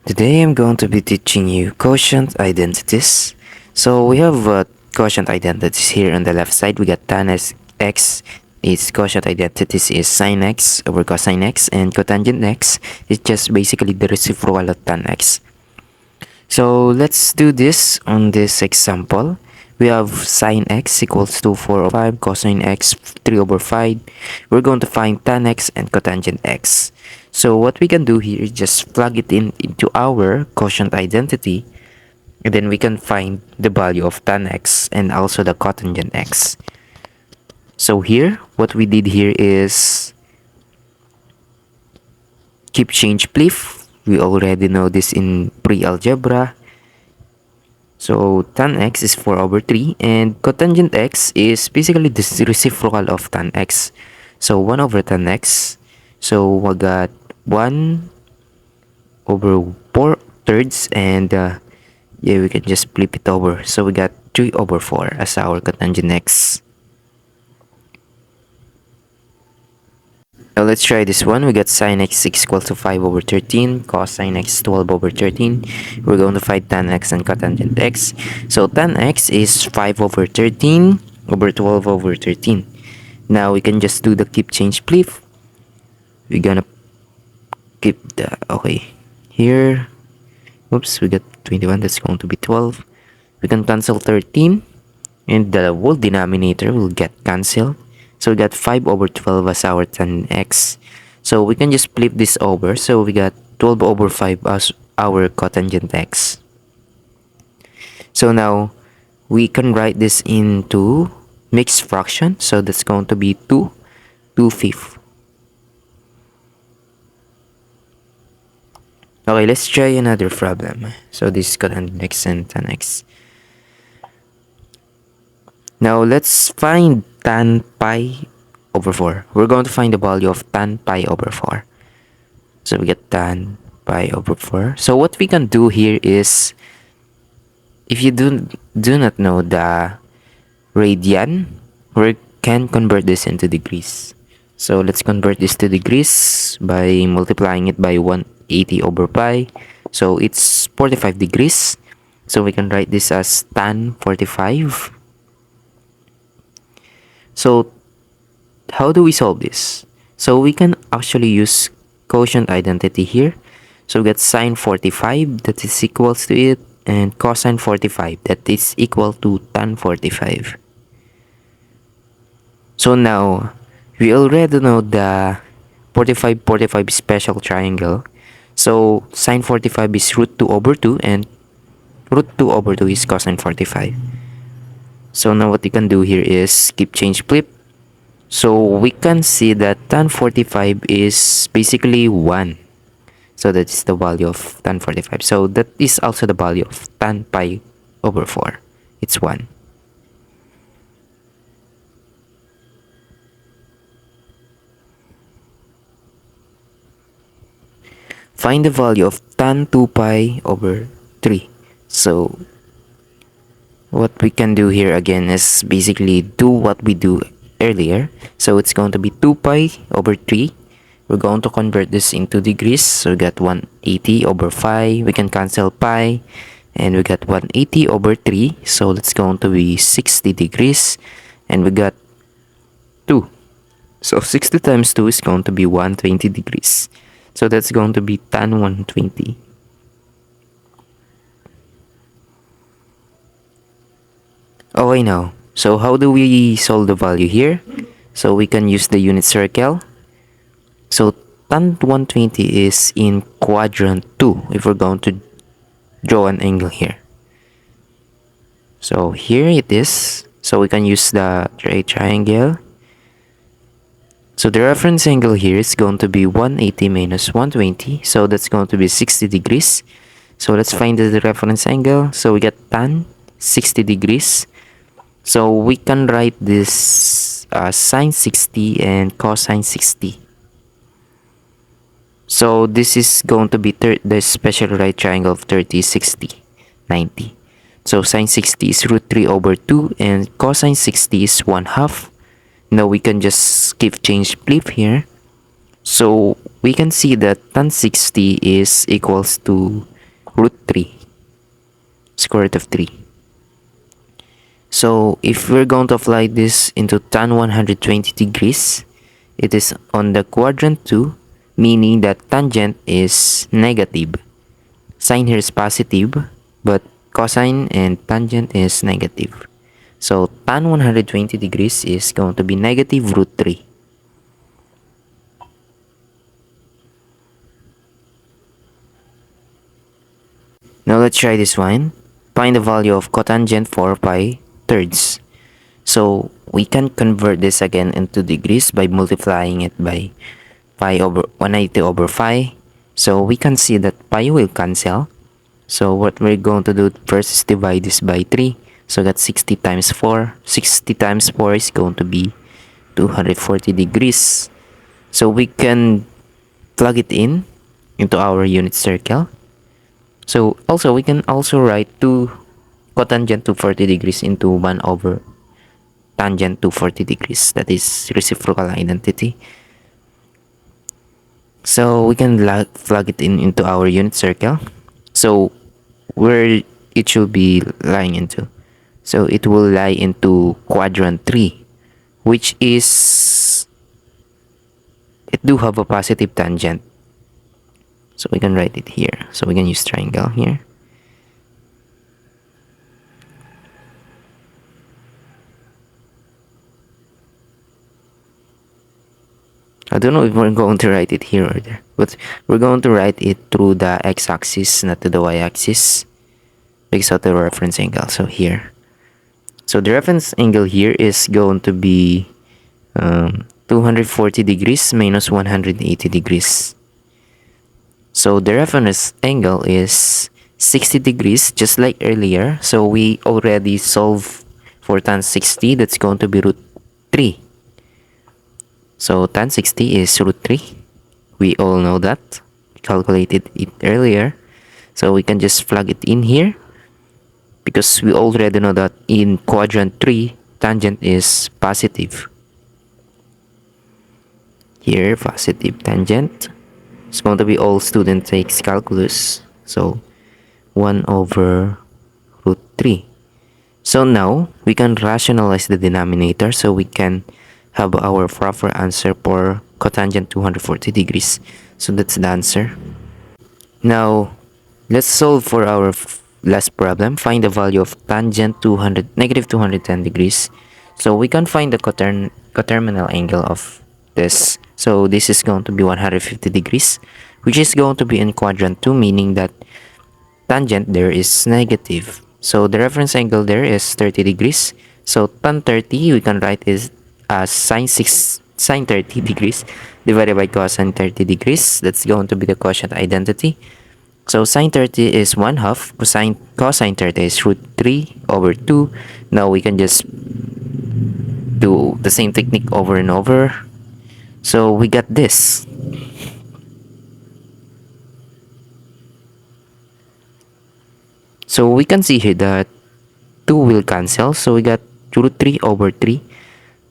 Today I'm going to be teaching you quotient identities. So we have quotient identities here on the left side. We got tan x is quotient identities is sine x over cosine x, and cotangent x is just basically the reciprocal of tan x. So let's do this on this example. We have sine x equals to 4 over 5, cosine x 3 over 5. We're going to find tan x and cotangent x. So what we can do here is just plug it into our quotient identity, and then we can find the value of tan x and also the cotangent x. So here, what we did here is keep change proof. We already know this in pre-algebra. So tan x is 4 over 3, and cotangent x is basically the reciprocal of tan x. So 1 over tan x. So we got 1 over 4 thirds, and yeah, we can just flip it over. So we got 3 over 4 as our cotangent x. Now let's try this one. We got sine x equal to 5 over 13, cosine x 12 over 13. We're going to find tan x and cotangent x. So tan x is 5 over 13 over 12 over 13. Now we can just do the keep change proof. We're gonna keep the, okay, here, oops, we got 21, that's going to be 12. We can cancel 13, and the whole denominator will get cancelled. So we got 5 over 12 as our tan x. So we can just flip this over. So we got 12 over 5 as our cotangent x. So now we can write this into mixed fraction. So that's going to be 2/5. Okay, let's try another problem. So this is cotangent x and tan x. Now let's find tan pi over 4. We're going to find the value of tan pi over 4. So we get tan pi over 4. So what we can do here is, if you do not know the radian, we can convert this into degrees. So let's convert this to degrees by multiplying it by 180 over pi. So it's 45 degrees. So we can write this as tan 45. So how do we solve this? So we can actually use quotient identity here. So we get sine 45 that is equals to it, and cosine 45 that is equal to tan 45. So now we already know the 45 special triangle. So sine 45 is root 2 over 2, and root 2 over 2 is cosine 45. So now what you can do here is keep change flip. So we can see that tan 45 is basically 1. So that is the value of tan 45. So that is also the value of tan pi over 4. It's 1. Find the value of tan 2 pi over 3. So what we can do here again is basically do what we do earlier. So it's going to be 2 pi over 3. We're going to convert this into degrees. So we got 180 over 5. We can cancel pi, and we got 180 over 3. So that's going to be 60 degrees. And we got 2. So 60 times 2 is going to be 120 degrees. So that's going to be tan 120. Okay, now, so how do we solve the value here? So we can use the unit circle. So tan 120 is in quadrant 2 if we're going to draw an angle here. So here it is. So we can use the right triangle. So the reference angle here is going to be 180 minus 120. So that's going to be 60 degrees. So let's find the reference angle. So we get tan 60 degrees. So we can write this sine 60 and cosine 60. So this is going to be the special right triangle of 30, 60, 90. So sine 60 is root 3 over 2, and cosine 60 is 1/2. Now we can just keep change flip here. So we can see that tan 60 is equals to root 3, square root of 3. So if we're going to apply this into tan 120 degrees, it is on the quadrant 2, meaning that tangent is negative. Sine here is positive, but cosine and tangent is negative. So tan 120 degrees is going to be negative root 3. Now let's try this one. Find the value of cotangent for pi thirds. So we can convert this again into degrees by multiplying it by pi over 180 over pi. So we can see that pi will cancel. So what we're going to do first is divide this by 3. So that's 60 times 4. 60 times 4 is going to be 240 degrees. So we can plug it in into our unit circle. So also we can also write 2 cotangent 240 degrees into 1 over tangent 240 degrees. That is reciprocal identity. So we can plug it in into our unit circle. So where it should be lying into. So it will lie into quadrant 3, which is, it do have a positive tangent. So we can write it here. So we can use triangle here. I don't know if we're going to write it here or there, but we're going to write it through the x-axis, not to the y-axis, because of the reference angle. So here. So the reference angle here is going to be 240 degrees minus 180 degrees. So the reference angle is 60 degrees, just like earlier. So we already solved for tan 60. That's going to be root 3. So tan 60 is root 3. We all know that. We calculated it earlier. So we can just plug it in here, because we already know that in quadrant 3, tangent is positive. Here, positive tangent. It's going to be all student takes calculus. So 1 over root 3. So now we can rationalize the denominator, so we can have our proper answer for cotangent 240 degrees. So that's the answer. Now let's solve for our last problem. Find the value of tangent negative 210 degrees. So we can find the coterminal angle of this. So this is going to be 150 degrees, which is going to be in quadrant 2, meaning that tangent there is negative. So the reference angle there is 30 degrees. So tan 30 we can write is as sine 30 degrees divided by cosine 30 degrees. That's going to be the quotient identity. So sine 30 is 1/2, cosine 30 is root 3 over 2. Now we can just do the same technique over and over. So we got this. So we can see here that 2 will cancel. So we got root 3 over 3.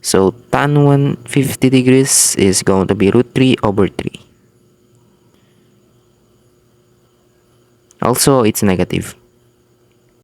So tan 150 degrees is going to be root 3 over 3. Also, it's negative.